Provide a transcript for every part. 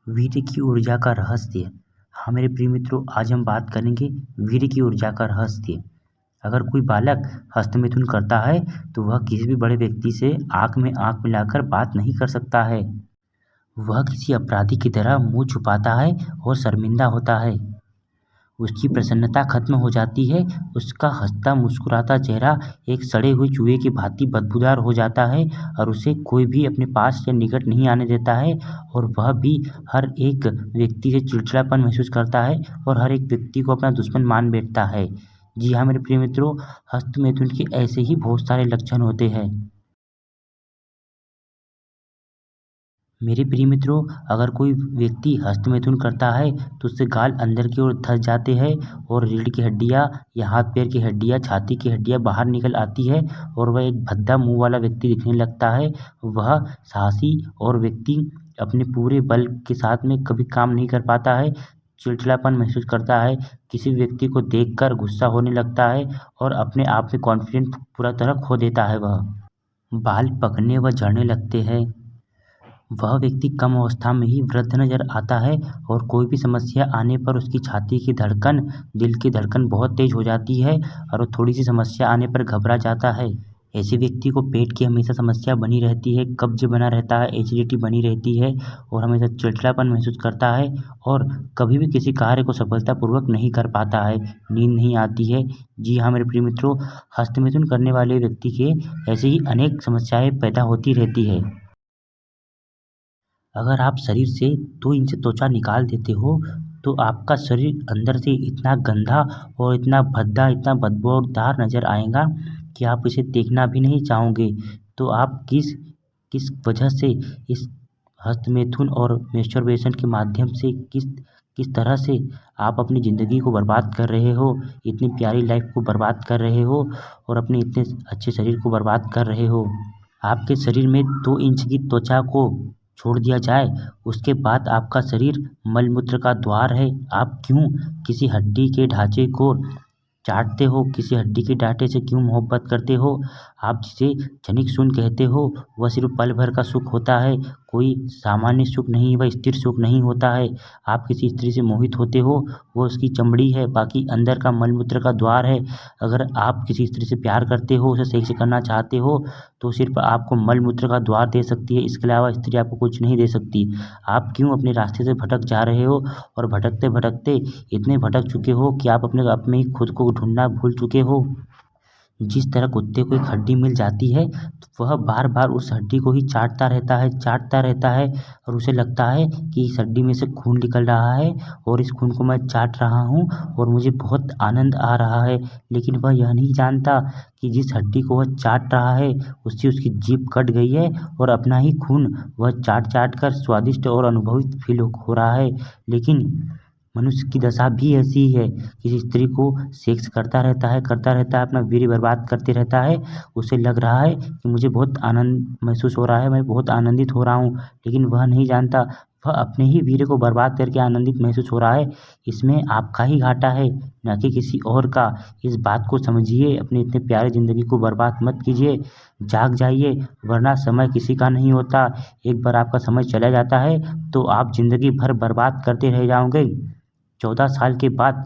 वीर्य की ऊर्जा का रहस्य। हाँ मेरे प्रिय मित्रों, आज हम बात करेंगे वीर्य की ऊर्जा का रहस्य। अगर कोई बालक हस्तमैथुन करता है तो वह किसी भी बड़े व्यक्ति से आंख में आंख मिलाकर बात नहीं कर सकता है। वह किसी अपराधी की तरह मुंह छुपाता है और शर्मिंदा होता है। उसकी प्रसन्नता खत्म हो जाती है। उसका हंसता मुस्कुराता चेहरा एक सड़े हुए चूहे की भांति बदबूदार हो जाता है और उसे कोई भी अपने पास या निकट नहीं आने देता है। और वह भी हर एक व्यक्ति से चिड़चिड़ापन महसूस करता है और हर एक व्यक्ति को अपना दुश्मन मान बैठता है। जी हाँ मेरे प्रिय मित्रों, हस्तमैथुन के ऐसे ही बहुत सारे लक्षण होते हैं। मेरे प्रिय मित्रों, अगर कोई व्यक्ति हस्तमैथुन करता है तो उससे गाल अंदर की ओर धंस जाते हैं और रीढ़ की हड्डियाँ या हाथ पैर की हड्डियाँ, छाती की हड्डियाँ बाहर निकल आती है और वह एक भद्दा मुंह वाला व्यक्ति दिखने लगता है। वह साहसी और व्यक्ति अपने पूरे बल के साथ में कभी काम नहीं कर पाता है, चिड़चिड़ापन महसूस करता है, किसी व्यक्ति को देखकर गुस्सा होने लगता है और अपने आप में कॉन्फिडेंस पूरा तरह खो देता है। वह बाल पकने व झड़ने लगते हैं। वह व्यक्ति कम अवस्था में ही वृद्ध नजर आता है और कोई भी समस्या आने पर उसकी छाती की धड़कन, दिल की धड़कन बहुत तेज हो जाती है और वो थोड़ी सी समस्या आने पर घबरा जाता है। ऐसे व्यक्ति को पेट की हमेशा समस्या बनी रहती है, कब्ज बना रहता है, एसिडिटी बनी रहती है और हमेशा चिड़चिड़ापन महसूस करता है और कभी भी किसी कार्य को सफलतापूर्वक नहीं कर पाता है, नींद नहीं आती है। जी हाँ मेरे प्रिय मित्रों, हस्तमैथुन करने वाले व्यक्ति के ऐसे ही अनेक समस्याएं पैदा होती रहती है। अगर आप शरीर से 2 इंच त्वचा निकाल देते हो तो आपका शरीर अंदर से इतना गंदा और इतना भद्दा, इतना बदबूदार नज़र आएगा कि आप इसे देखना भी नहीं चाहोगे। तो आप किस किस वजह से इस हस्तमैथुन और मैस्टरबेशन के माध्यम से किस किस तरह से आप अपनी ज़िंदगी को बर्बाद कर रहे हो, इतनी प्यारी लाइफ को बर्बाद कर रहे हो और अपने इतने अच्छे शरीर को बर्बाद कर रहे हो। आपके शरीर में 2 इंच की त्वचा को छोड़ दिया जाए, उसके बाद आपका शरीर मलमूत्र का द्वार है। आप क्यों किसी हड्डी के ढाँचे को चाटते हो, किसी हड्डी के डाँटे से क्यों मोहब्बत करते हो? आप जिसे क्षणिक सुख कहते हो, वह सिर्फ़ पल भर का सुख होता है, कोई सामान्य सुख नहीं, वह स्थिर सुख नहीं होता है। आप किसी स्त्री से मोहित होते हो, वो उसकी चमड़ी है, बाकी अंदर का मलमूत्र का द्वार है। अगर आप किसी स्त्री से प्यार करते हो, उसे सेक्स करना चाहते हो, तो सिर्फ़ आपको मलमूत्र का द्वार दे सकती है, इसके अलावा स्त्री आपको कुछ नहीं दे सकती। आप क्यों अपने रास्ते से भटक जा रहे हो और भटकते-भटकते इतने भटक चुके हो कि आप अपने आप में ही खुद को ढूँढना भूल चुके हो। जिस तरह कुत्ते को एक हड्डी मिल जाती है तो वह बार-बार उस हड्डी को ही चाटता रहता है और उसे लगता है कि इस हड्डी में से खून निकल रहा है और इस खून को मैं चाट रहा हूँ और मुझे बहुत आनंद आ रहा है। लेकिन वह यह नहीं जानता कि जिस हड्डी को वह चाट रहा है उससे उसकी जीभ कट गई है और अपना ही खून वह चाट-चाट कर स्वादिष्ट और अनुभवित फ़ील हो रहा है। लेकिन मनुष्य की दशा भी ऐसी ही है, किसी स्त्री को सेक्स करता रहता है, अपना वीर्य बर्बाद करते रहता है। उसे लग रहा है कि मुझे बहुत आनंद महसूस हो रहा है, मैं बहुत आनंदित हो रहा हूँ, लेकिन वह नहीं जानता, वह अपने ही वीर्य को बर्बाद करके आनंदित महसूस हो रहा है। इसमें आपका ही घाटा है, ना कि किसी और का। इस बात को समझिए, अपनी इतने प्यारी ज़िंदगी को बर्बाद मत कीजिए, जाग जाइए, वरना समय किसी का नहीं होता। एक बार आपका समय चला जाता है, तो आप ज़िंदगी भर बर्बाद करते रह जाओगे। 14 साल के बाद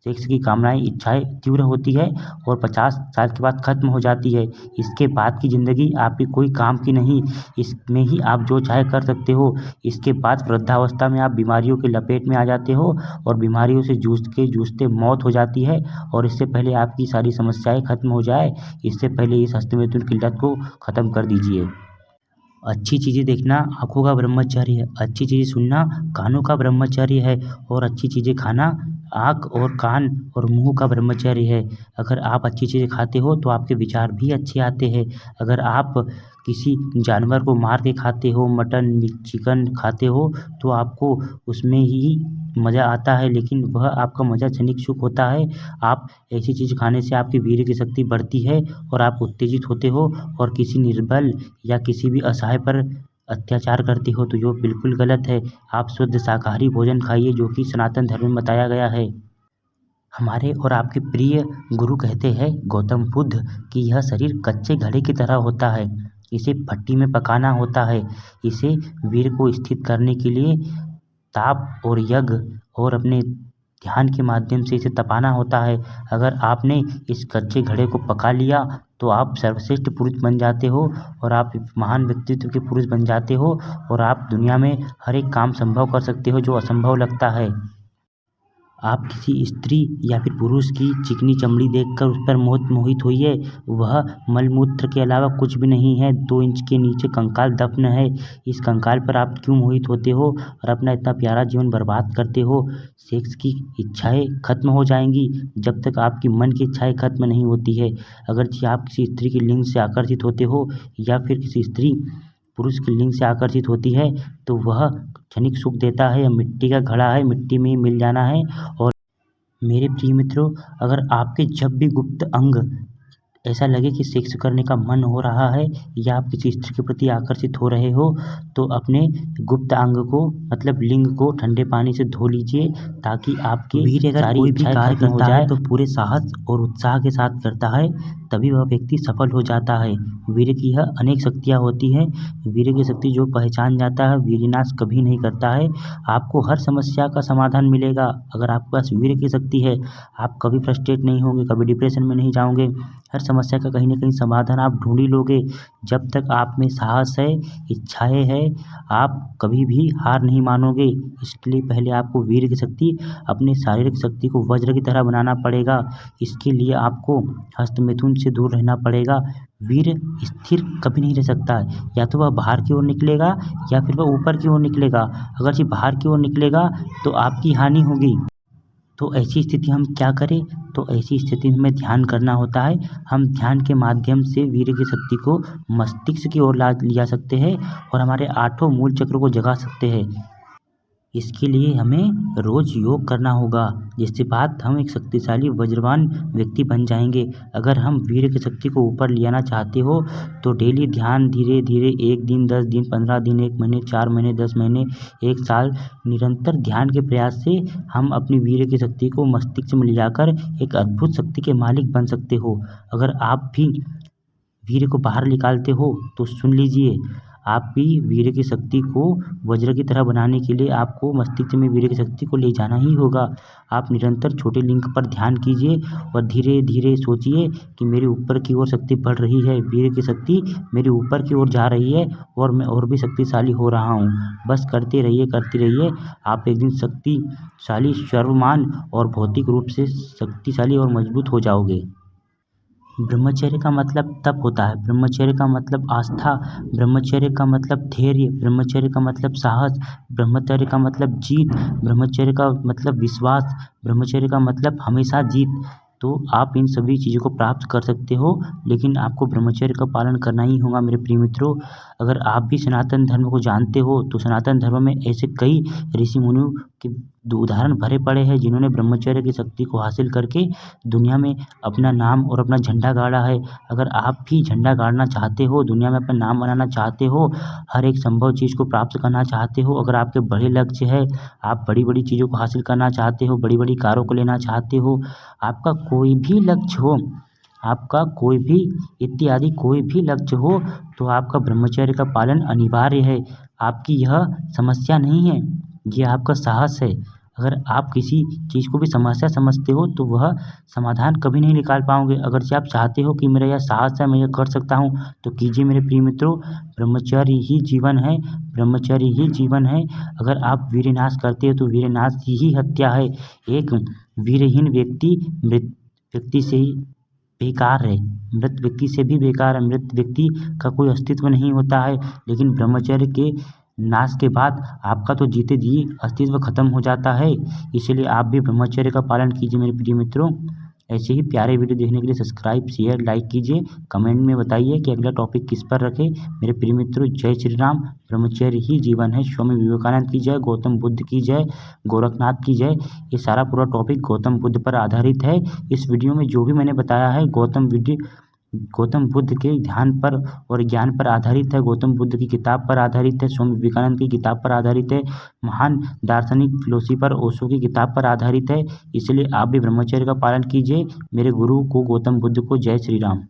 सेक्स की कामनाएँ, इच्छाएँ तीव्र होती है और 50 साल के बाद ख़त्म हो जाती है। इसके बाद की ज़िंदगी आपकी कोई काम की नहीं, इसमें ही आप जो चाहे कर सकते हो। इसके बाद वृद्धावस्था में आप बीमारियों की लपेट में आ जाते हो और बीमारियों से जूझते मौत हो जाती है। और इससे पहले आपकी सारी समस्याएँ ख़त्म हो जाए, इससे पहले इस हस्तमैथुन की लत को ख़त्म कर दीजिए। अच्छी चीज़ें देखना आँखों का ब्रह्मचर्य है, अच्छी चीज़ें सुनना कानों का ब्रह्मचर्य है और अच्छी चीज़ें खाना आँख और कान और मुँह का ब्रह्मचर्य है। अगर आप अच्छी चीज़ें खाते हो तो आपके विचार भी अच्छे आते हैं। अगर आप किसी जानवर को मार के खाते हो, मटन, चिकन खाते हो, तो आपको उसमें ही मज़ा आता है, लेकिन वह आपका मज़ा क्षणिक सुख होता है। आप ऐसी चीज़ खाने से आपकी वीर्य की शक्ति बढ़ती है और आप उत्तेजित होते हो और किसी निर्बल या किसी भी असहाय पर अत्याचार करते हो, तो जो बिल्कुल गलत है। आप शुद्ध शाकाहारी भोजन खाइए, जो कि सनातन धर्म में बताया गया है। हमारे और आपके प्रिय गुरु कहते हैं, गौतम बुद्ध, कि यह शरीर कच्चे घड़े की तरह होता है, इसे भट्टी में पकाना होता है। इसे वीर को स्थित करने के लिए ताप और यज्ञ और अपने ध्यान के माध्यम से इसे तपाना होता है। अगर आपने इस कच्चे घड़े को पका लिया तो आप सर्वश्रेष्ठ पुरुष बन जाते हो और आप महान व्यक्तित्व के पुरुष बन जाते हो और आप दुनिया में हर एक काम संभव कर सकते हो जो असंभव लगता है। आप किसी स्त्री या फिर पुरुष की चिकनी चमड़ी देखकर उस पर मोहित होइए। वह मलमूत्र के अलावा कुछ भी नहीं है। 2 इंच के नीचे कंकाल दफन है। इस कंकाल पर आप क्यों मोहित होते हो और अपना इतना प्यारा जीवन बर्बाद करते हो? सेक्स की इच्छाएं खत्म हो जाएंगी जब तक आपकी मन की इच्छाएं खत्म नहीं होती है। अगर आप किसी स्त्री की लिंग से आकर्षित होते हो या फिर किसी स्त्री पुरुष की लिंग से आकर्षित होती है तो वह क्षणिक सुख देता है। यह मिट्टी का घड़ा है, मिट्टी में ही मिल जाना है। और मेरे प्रिय मित्रों, अगर आपके जब भी गुप्त अंग ऐसा लगे कि सेक्स करने का मन हो रहा है या आप किसी स्त्री के प्रति आकर्षित हो रहे हो तो अपने गुप्त अंग को मतलब लिंग को ठंडे पानी से धो लीजिए ताकि आपकी वीर अगर कोई भी कार्य करता है तो पूरे साहस और उत्साह के साथ करता है, तभी वह व्यक्ति सफल हो जाता है। वीर की यह अनेक शक्तियाँ होती हैं। वीर की शक्ति जो पहचान जाता है वीरनाश कभी नहीं करता है। आपको हर समस्या का समाधान मिलेगा अगर आपके पास वीर की शक्ति है। आप कभी फ्रस्ट्रेट नहीं होंगे, कभी डिप्रेशन में नहीं जाओगे। हर समस्या का कहीं ना कहीं समाधान आप ढूंढ ही लोगे। जब तक आप में साहस है, इच्छाएं है, आप कभी भी हार नहीं मानोगे। इसके लिए पहले आपको वीर की शक्ति अपने शारीरिक शक्ति को वज्र की तरह बनाना पड़ेगा। इसके लिए आपको हस्त मिथुन से दूर रहना पड़ेगा। वीर स्थिर कभी नहीं रह सकता है, या तो वह बाहर की ओर निकलेगा या फिर वह ऊपर की ओर निकलेगा। अगर ये बाहर की ओर निकलेगा तो आपकी हानि होगी। तो ऐसी स्थिति हम क्या करें? तो ऐसी स्थिति में हमें ध्यान करना होता है। हम ध्यान के माध्यम से वीर की शक्ति को मस्तिष्क की ओर ला सकते हैं और हमारे 8 मूल चक्र को जगा सकते हैं। इसके लिए हमें रोज योग करना होगा, जिसके बाद हम एक शक्तिशाली वज्रवान व्यक्ति बन जाएंगे। अगर हम वीर की शक्ति को ऊपर ले आना चाहते हो तो डेली ध्यान धीरे धीरे 1 दिन, 10 दिन, 15 दिन, 1 महीने, 4 महीने, 10 महीने, 1 साल निरंतर ध्यान के प्रयास से हम अपनी वीर की शक्ति को मस्तिष्क में ले जाकर एक अद्भुत शक्ति के मालिक बन सकते हो। अगर आप भी वीर को बाहर निकालते हो तो सुन लीजिए, आप भी वीर की शक्ति को वज्र की तरह बनाने के लिए आपको मस्तिष्क में वीर की शक्ति को ले जाना ही होगा। आप निरंतर छोटे लिंग पर ध्यान कीजिए और धीरे धीरे सोचिए कि मेरे ऊपर की ओर शक्ति बढ़ रही है, वीर की शक्ति मेरे ऊपर की ओर जा रही है और मैं और भी शक्तिशाली हो रहा हूँ। बस करते रहिए। आप एक दिन शक्तिशाली, सर्वमान और भौतिक रूप से शक्तिशाली और मजबूत हो जाओगे। ब्रह्मचर्य का मतलब तप होता है। ब्रह्मचर्य का मतलब आस्था। ब्रह्मचर्य का मतलब धैर्य। ब्रह्मचर्य का मतलब साहस। ब्रह्मचर्य का मतलब जीत। ब्रह्मचर्य का मतलब विश्वास। ब्रह्मचर्य का मतलब हमेशा जीत। तो आप इन सभी चीज़ों को प्राप्त कर सकते हो, लेकिन आपको ब्रह्मचर्य का पालन करना ही होगा मेरे प्रिय मित्रों। अगर आप भी सनातन धर्म को जानते हो तो सनातन धर्म में ऐसे कई ऋषि मुनियों के उदाहरण भरे पड़े हैं जिन्होंने ब्रह्मचर्य की शक्ति को हासिल करके दुनिया में अपना नाम और अपना झंडा गाड़ा है। अगर आप भी झंडा गाड़ना चाहते हो, दुनिया में अपना नाम बनाना चाहते हो, हर एक संभव चीज़ को प्राप्त करना चाहते हो, अगर आपके बड़े लक्ष्य है, आप बड़ी बड़ी चीज़ों को हासिल करना चाहते हो, बड़ी बड़ी कारों को लेना चाहते हो, आपका कोई भी लक्ष्य हो, आपका कोई भी इत्यादि कोई भी लक्ष्य हो, तो आपका ब्रह्मचर्य का पालन अनिवार्य है। आपकी यह समस्या नहीं है, ये आपका साहस है। अगर आप किसी चीज़ को भी समस्या समझते हो तो वह समाधान कभी नहीं निकाल पाओगे। अगर से आप चाहते हो कि मेरा यह साहस है, मैं यह कर सकता हूँ, तो कीजिए मेरे प्रिय मित्रों। ब्रह्मचर्य ही जीवन है, ब्रह्मचर्य ही जीवन है। अगर आप वीरनाश करते हो तो वीरनाश ही हत्या है। एक वीरहीन व्यक्ति मृत व्यक्ति से ही बेकार है, मृत व्यक्ति से भी बेकार है। मृत व्यक्ति का कोई अस्तित्व नहीं होता है, लेकिन ब्रह्मचर्य के नाश के बाद आपका तो जीते जी अस्तित्व खत्म हो जाता है। इसलिए आप भी ब्रह्मचर्य का पालन कीजिए मेरे प्रिय मित्रों। ऐसे ही प्यारे वीडियो देखने के लिए सब्सक्राइब, शेयर, लाइक कीजिए। कमेंट में बताइए कि अगला टॉपिक किस पर रखें। मेरे प्रिय मित्रों, जय श्री राम। ब्रह्मचर्य ही जीवन है। स्वामी विवेकानंद की जय, गौतम बुद्ध की जय, गोरखनाथ की जय। ये सारा पूरा टॉपिक गौतम बुद्ध पर आधारित है। इस वीडियो में जो भी मैंने बताया है गौतम बुद्ध के ध्यान पर और ज्ञान पर आधारित है। गौतम बुद्ध की किताब पर आधारित है, स्वामी विवेकानंद की किताब पर आधारित है, महान दार्शनिक फिलोसोफर ओशो की किताब पर आधारित है। इसलिए आप भी ब्रह्मचर्य का पालन कीजिए। मेरे गुरु को, गौतम बुद्ध को जय श्री राम।